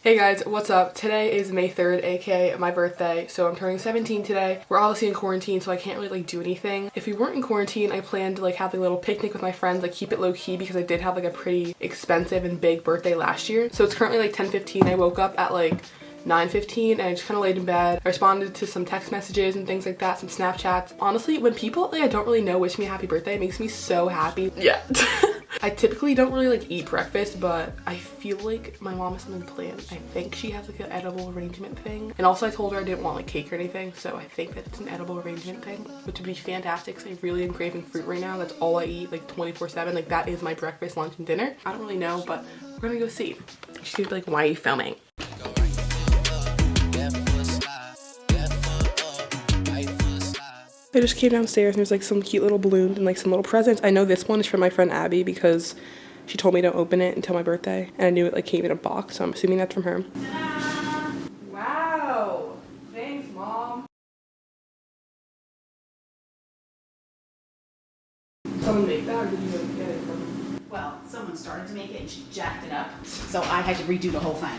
Hey guys, what's up? Today is May 3rd, aka my birthday, so I'm turning 17 today. We're obviously in quarantine, so I can't really do anything. If we weren't in quarantine, I planned to have a little picnic with my friends, keep it low key because I did have a pretty expensive and big birthday last year. So it's currently 10:15. I woke up at 9:15 and I just kind of laid in bed. I responded to some text messages and things like that, some Snapchats. Honestly, when people I don't really know wish me a happy birthday, it makes me so happy. Yeah. I typically don't really eat breakfast, but I feel like my mom has something planned. I think she has an edible arrangement thing. And also I told her I didn't want cake or anything, so I think that it's an edible arrangement thing, which would be fantastic because I really am craving fruit right now. That's all I eat 24/7. That is my breakfast, lunch, and dinner. I don't really know, but we're gonna go see. She's gonna be like, why are you filming? I just came downstairs and there's some cute little balloons and some little presents. I know this one is from my friend Abby because she told me don't open it until my birthday, and I knew it came in a box, so I'm assuming that's from her. Wow! Thanks, Mom. Someone make that, or did you get it from her? Well, someone started to make it and she jacked it up, so I had to redo the whole thing.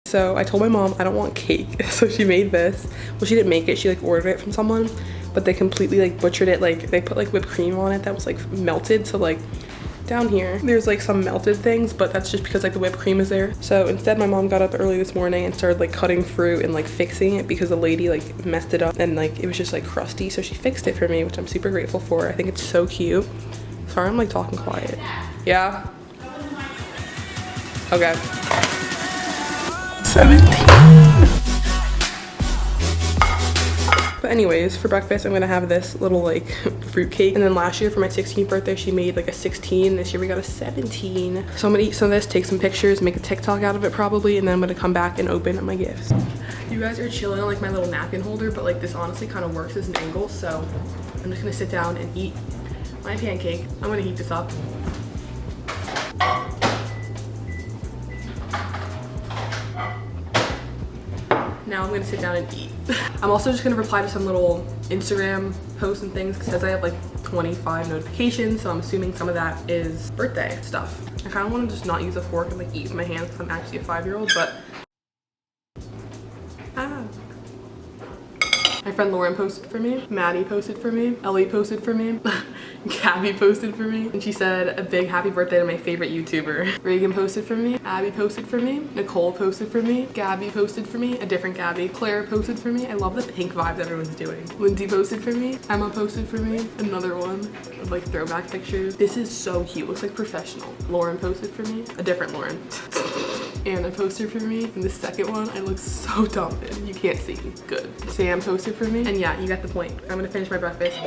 So I told my mom I don't want cake, so she made this. Well, she didn't make it, she ordered it from someone, but they completely butchered it. They put whipped cream on it that was melted, so down here there's some melted things, but that's just because the whipped cream is there. So instead my mom got up early this morning and started cutting fruit and fixing it because the lady messed it up and it was just crusty, so she fixed it for me, which I'm super grateful for. I think it's so cute. Sorry I'm talking quiet. Yeah? Okay. 17. But anyways, for breakfast I'm gonna have this little fruit cake, and then last year for my 16th birthday she made a 16. This year we got a 17. So I'm gonna eat some of this, take some pictures, make a TikTok out of it probably, and then I'm gonna come back and open my gifts. You guys are chilling on my little napkin holder, but this honestly kind of works as an angle, so I'm just gonna sit down and eat my pancake. I'm gonna heat this up. Now I'm gonna sit down and eat. I'm also just gonna reply to some little Instagram posts and things because I have 25 notifications, so I'm assuming some of that is birthday stuff. I kind of want to just not use a fork and eat with my hands because I'm actually a 5-year-old, but my friend Lauren posted for me, Maddie posted for me, Ellie posted for me, Gabby posted for me, and she said a big happy birthday to my favorite YouTuber. Reagan posted for me, Abby posted for me, Nicole posted for me, Gabby posted for me, a different Gabby, Claire posted for me. I love the pink vibes everyone's doing. Lindsay posted for me, Emma posted for me, another one of throwback pictures. This is so cute, looks professional. Lauren posted for me, a different Lauren. Anna posted for me, and the second one I look so dumb in. You can't see. Good. Sam posted for me, and yeah, you got the point. I'm gonna finish my breakfast.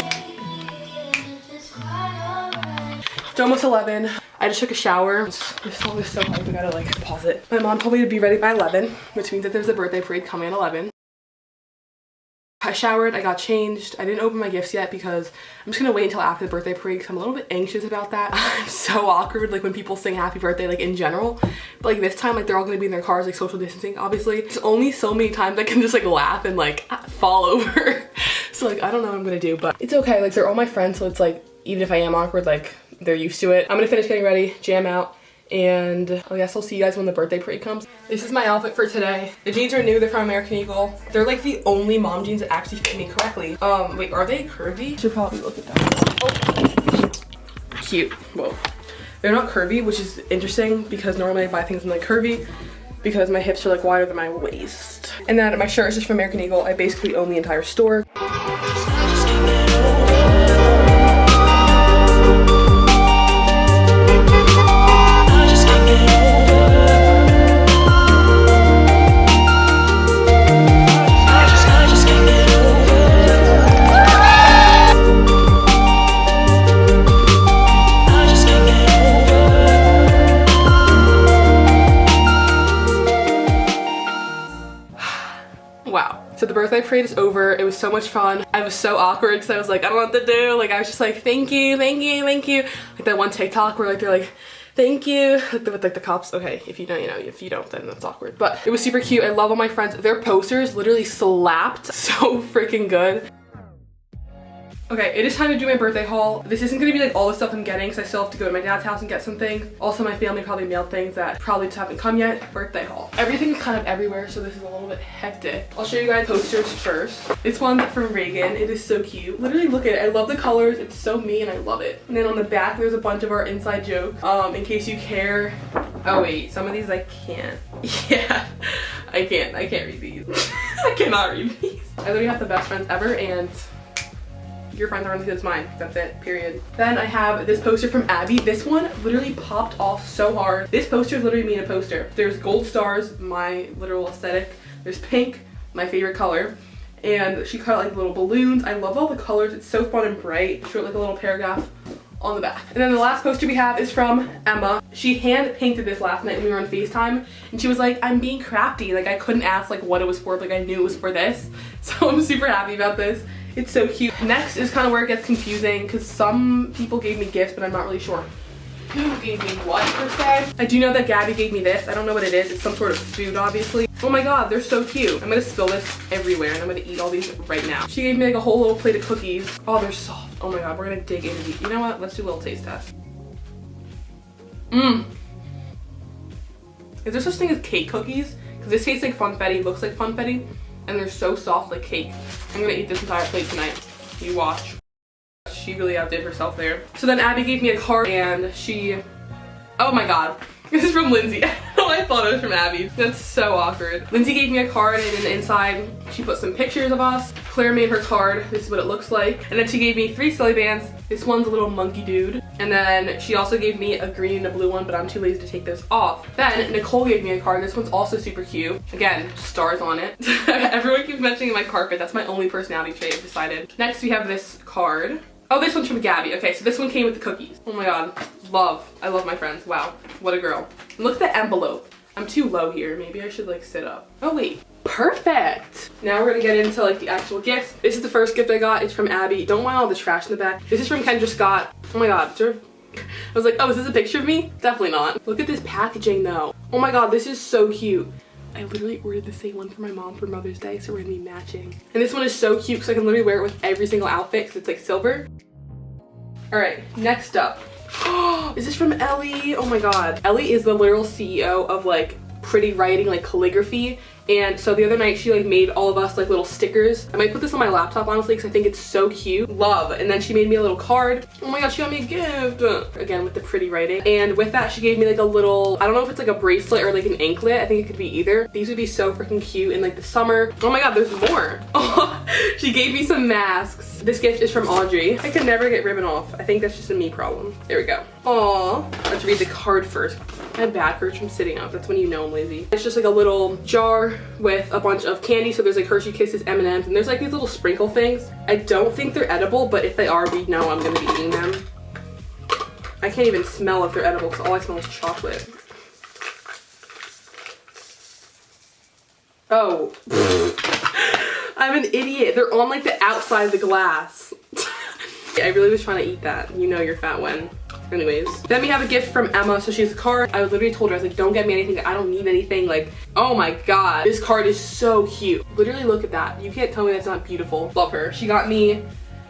It's almost 11. I just took a shower. This song is so hype, I gotta pause it. My mom told me to be ready by 11, which means that there's a birthday parade coming at 11. I showered, I got changed. I didn't open my gifts yet because I'm just gonna wait until after the birthday parade because I'm a little bit anxious about that. I'm so awkward when people sing happy birthday in general. But this time they're all gonna be in their cars social distancing obviously. There's only so many times I can just laugh and fall over. So I don't know what I'm gonna do, but it's okay. They're all my friends, so it's even if I am awkward, they're used to it. I'm gonna finish getting ready, jam out, and I guess I'll see you guys when the birthday parade comes. This is my outfit for today. The jeans are new, they're from American Eagle. They're the only mom jeans that actually fit me correctly. Wait, are they curvy? Should probably look at that. Oh. Cute. Whoa. They're not curvy, which is interesting because normally I buy things in curvy because my hips are wider than my waist. And then my shirt is just from American Eagle. I basically own the entire store. Wow. So the birthday parade is over. It was so much fun. I was so awkward because I was I don't know what to do. I was just thank you, thank you, thank you. That one TikTok where they're thank you, with the cops. Okay, if you know, you know. If you don't, then that's awkward. But it was super cute. I love all my friends. Their posters literally slapped so freaking good. Okay, it is time to do my birthday haul. This isn't gonna be like all the stuff I'm getting because I still have to go to my dad's house and get some things. Also, my family probably mailed things that probably just haven't come yet. Birthday haul. Everything's kind of everywhere, so this is a little bit hectic. I'll show you guys posters first. This one's from Reagan. It is so cute. Literally look at it. I love the colors. It's so me and I love it. And then on the back, there's a bunch of our inside jokes. In case you care. Oh wait, some of these I can't. Yeah, I can't read these. I cannot read these. I literally have the best friends ever, and your friends aren't as good as mine. That's it, period. Then I have this poster from Abby. This one literally popped off so hard. This poster is literally me in a poster. There's gold stars, my literal aesthetic. There's pink, my favorite color. And she cut like little balloons. I love all the colors. It's so fun and bright. She wrote like a little paragraph on the back. And then the last poster we have is from Emma. She hand painted this last night when we were on FaceTime, and she was like, I'm being crafty. Like I couldn't ask like what it was for, but like I knew it was for this. So I'm super happy about this. It's so cute. Next is kind of where it gets confusing because some people gave me gifts, but I'm not really sure who gave me what per se. I do know that Gabby gave me this. I don't know what it is. It's some sort of food, obviously. Oh my god, they're so cute. I'm gonna spill this everywhere and I'm gonna eat all these right now. She gave me like a whole little plate of cookies. Oh, they're soft. Oh my god, we're gonna dig into these. You know what? Let's do a little taste test. Is there such thing as cake cookies? Because this tastes like funfetti, looks like funfetti, and they're so soft like cake. I'm gonna eat this entire plate tonight. You watch. She really outdid herself there. So then Abby gave me a card and she, oh my god. This is from Lindsay. I thought it was from Abby. That's so awkward. Lindsay gave me a card and in the inside she put some pictures of us. Claire made her card. This is what it looks like. And then she gave me 3 silly bands. This one's a little monkey dude. And then she also gave me a green and a blue one, but I'm too lazy to take those off. Then Nicole gave me a card. This one's also super cute. Again, stars on it. Everyone keeps mentioning my carpet. That's my only personality trait, I've decided. Next we have this card. Oh, this one's from Gabby. Okay, so this one came with the cookies. Oh my god. Love. I love my friends. Wow. What a girl. Look at the envelope. I'm too low here. Maybe I should like sit up. Oh wait. Perfect. Now we're gonna get into like the actual gifts. This is the first gift I got. It's from Abby. Don't mind all the trash in the back. This is from Kendra Scott. Oh my god. I was like, oh, is this a picture of me? Definitely not. Look at this packaging though. Oh my god, this is so cute. I literally ordered the same one for my mom for Mother's Day, so we're gonna be matching. And this one is so cute because I can literally wear it with every single outfit because it's like silver. All right, next up. Is this from Ellie? Oh my god. Ellie is the literal CEO of like pretty writing, like calligraphy. And so the other night she like made all of us like little stickers. I might put this on my laptop honestly because I think it's so cute. Love. And then she made me a little card. Oh my god, she got me a gift. Again with the pretty writing. And with that she gave me like a little, I don't know if it's like a bracelet or like an anklet. I think it could be either. These would be so freaking cute in like the summer. Oh my god, there's more. She gave me some masks. This gift is from Audrey. I can never get ribbon off. I think that's just a me problem. There we go. Aw. Let's read the card first. I have bad courage from sitting up. That's when you know I'm lazy. It's just like a little jar with a bunch of candy. So there's like Hershey Kisses, M&Ms, and there's like these little sprinkle things. I don't think they're edible, but if they are, we know I'm gonna be eating them. I can't even smell if they're edible because all I smell is chocolate. Oh. I'm an idiot. They're on like the outside of the glass. I really was trying to eat that. You know you're fat when. Anyways, then we have a gift from Emma. So she has a card. I literally told her, I was like, don't get me anything. I don't need anything. Like, oh my god. This card is so cute. Literally look at that. You can't tell me that's not beautiful. Love her. She got me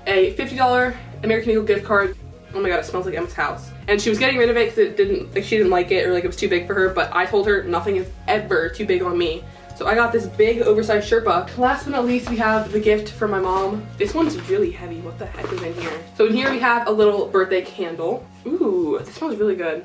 a $50 American Eagle gift card. Oh my god, it smells like Emma's house. And she was getting rid of it because it didn't, like she didn't like it or like it was too big for her. But I told her nothing is ever too big on me. So I got this big oversized Sherpa. Last but not least, we have the gift from my mom. This one's really heavy. What the heck is in here? So in here we have a little birthday candle. Ooh, this smells really good.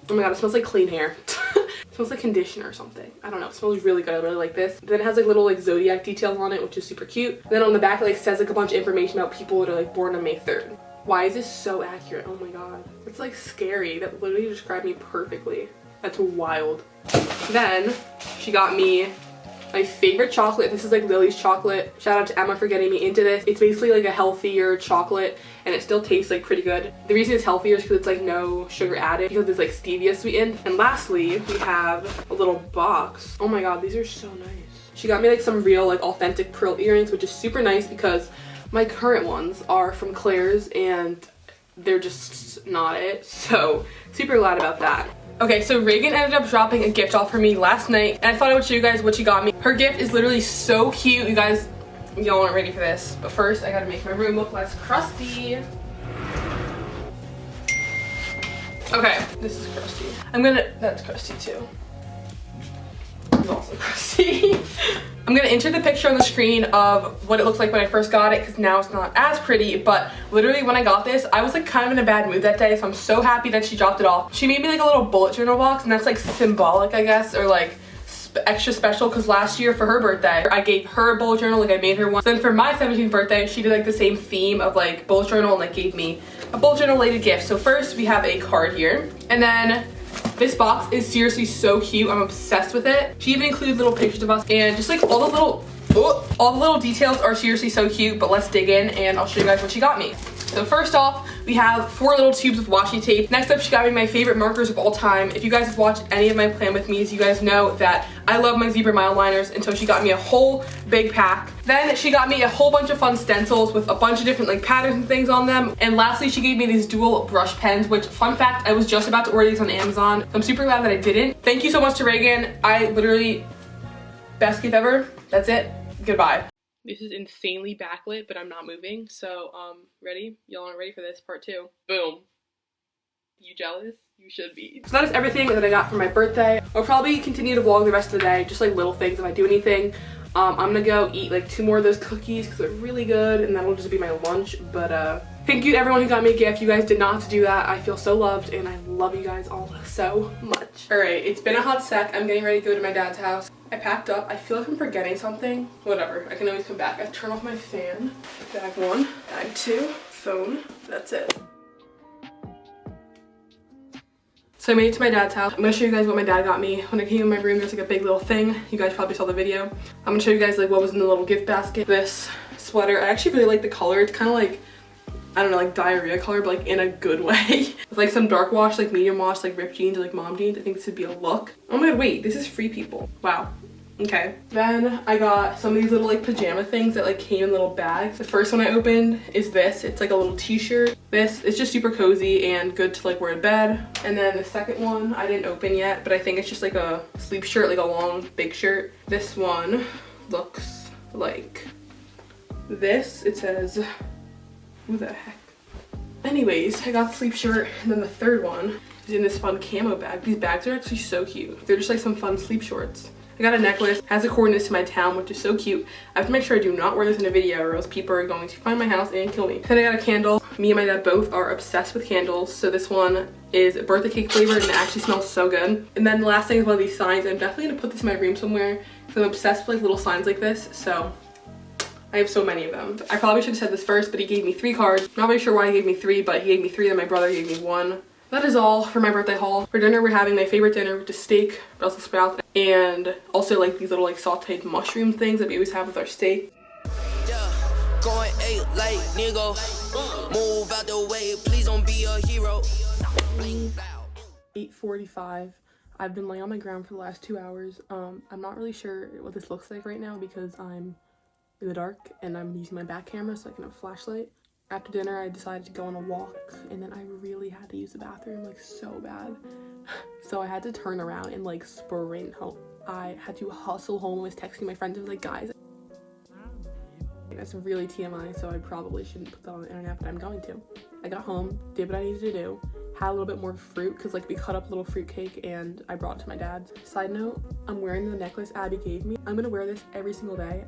Oh my god, it smells like clean hair. It smells like conditioner or something. I don't know, it smells really good. I really like this. Then it has like little like zodiac details on it, which is super cute. Then on the back it like says like a bunch of information about people that are like born on May 3rd. Why is this so accurate? Oh my god. It's like scary. That literally described me perfectly. That's wild. Then she got me my favorite chocolate. This is like Lily's chocolate. Shout out to Emma for getting me into this. It's basically like a healthier chocolate and it still tastes like pretty good. The reason it's healthier is because it's like no sugar added because it's like stevia sweetened. And lastly, we have a little box. Oh my god, these are so nice. She got me like some real like authentic pearl earrings, which is super nice because my current ones are from Claire's and they're just not it. So super glad about that. Okay, so Reagan ended up dropping a gift off for me last night and I thought I would show you guys what she got me. Her gift is literally so cute. You guys, y'all aren't ready for this. But first, I gotta make my room look less crusty. Okay, this is crusty. That's crusty too. It's also crusty. I'm gonna insert the picture on the screen of what it looks like when I first got it, because now it's not as pretty, but literally when I got this, I was like kind of in a bad mood that day, so I'm so happy that she dropped it off. She made me like a little bullet journal box, and that's like symbolic, I guess, or like extra special, because last year for her birthday, I gave her a bullet journal, like I made her one. Then for my 17th birthday, she did like the same theme of like bullet journal and like gave me a bullet journal related gift. So first we have a card here, and then this box is seriously so cute. I'm obsessed with it. She even included little pictures of us, and just like all the little details are seriously so cute. But let's dig in and I'll show you guys what she got me. So first off, we have 4 little tubes of washi tape. Next up, she got me my favorite markers of all time. If you guys have watched any of my Plan With Me's, you guys know that I love my zebra mile liners, and so she got me a whole big pack. Then she got me a whole bunch of fun stencils with a bunch of different like patterns and things on them. And lastly, she gave me these dual brush pens, which, fun fact, I was just about to order these on Amazon. I'm super glad that I didn't. Thank you so much to Reagan. I literally, best gift ever. That's it. Goodbye. This is insanely backlit, but I'm not moving. So, ready? Y'all aren't ready for this, part 2. Boom. You jealous? You should be. So that is everything that I got for my birthday. I'll probably continue to vlog the rest of the day, just like little things if I do anything. I'm gonna go eat like 2 more of those cookies because they're really good, and that'll just be my lunch. But thank you to everyone who got me a gift. You guys did not have to do that. I feel so loved, and I love you guys all so much. All right, it's been a hot sec. I'm getting ready to go to my dad's house. I packed up. I feel like I'm forgetting something. Whatever, I can always come back. I turn off my fan. Bag 1, bag 2, phone. That's it. So I made it to my dad's house. I'm gonna show you guys what my dad got me. When I came in my room, there's like a big little thing. You guys probably saw the video. I'm gonna show you guys like what was in the little gift basket. This sweater, I actually really like the color. It's kind of like, I don't know, like diarrhea color, but like in a good way. With like some dark wash, like medium wash, like ripped jeans or like mom jeans. I think this would be a look. Oh my god, wait, this is Free People. Wow. Okay. Then I got some of these little like pajama things that like came in little bags. The first one I opened is this. It's like a little t-shirt. This is just super cozy and good to like wear to bed. And then the second one I didn't open yet, but I think it's just like a sleep shirt, like a long big shirt. This one looks like this. It says, who the heck? Anyways, I got the sleep shirt, and then the third one is in this fun camo bag. These bags are actually so cute. They're just like some fun sleep shorts. I got a necklace, has the coordinates to my town, which is so cute. I have to make sure I do not wear this in a video or else people are going to find my house and kill me. Then I got a candle. Me and my dad both are obsessed with candles. So this one is birthday cake flavored and it actually smells so good. And then the last thing is one of these signs. I'm definitely gonna put this in my room somewhere because I'm obsessed with like little signs like this. So I have so many of them. I probably should have said this first, but he gave me 3 cards. Not really sure why he gave me 3, but he gave me 3, then my brother gave me 1. That is all for my birthday haul. For dinner, we're having my favorite dinner, which is steak, Brussels sprouts, and also like these little like sauteed mushroom things that we always have with our steak. Yeah, going 8 like nigga. Move out the way, please don't be a hero. 8:45. I've been laying on my ground for the last 2 hours. I'm not really sure what this looks like right now because I'm in the dark and I'm using my back camera so I can have a flashlight. After dinner, I decided to go on a walk, and then I really had to use the bathroom, like, so bad. So I had to turn around and, like, sprint home. I had to hustle home. I was texting my friends. I was like, guys, that's really TMI, so I probably shouldn't put that on the internet, but I'm going to. I got home, did what I needed to do, had a little bit more fruit, because, like, we cut up a little fruit cake, and I brought it to my dad's. Side note, I'm wearing the necklace Abby gave me. I'm gonna wear this every single day.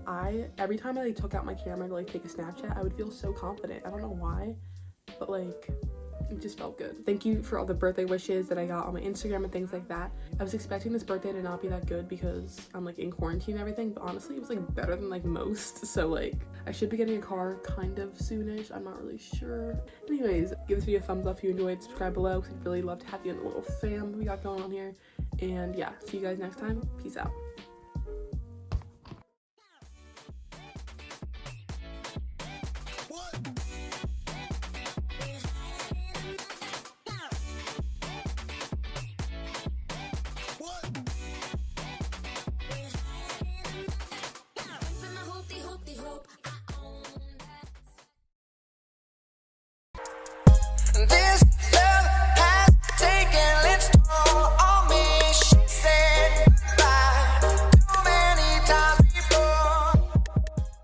Every time I, like, took out my camera to, like, take a Snapchat, I would feel so confident. I don't know why, but, like, it just felt good. Thank you for all the birthday wishes that I got on my Instagram and things like that. I was expecting this birthday to not be that good because I'm like in quarantine and everything, but honestly it was like better than like most. So like I should be getting a car kind of soonish. I'm not really sure. Anyways, give this video a thumbs up if you enjoyed. Subscribe below because I'd really love to have you in the little fam we got going on here. And yeah, see you guys next time. Peace out.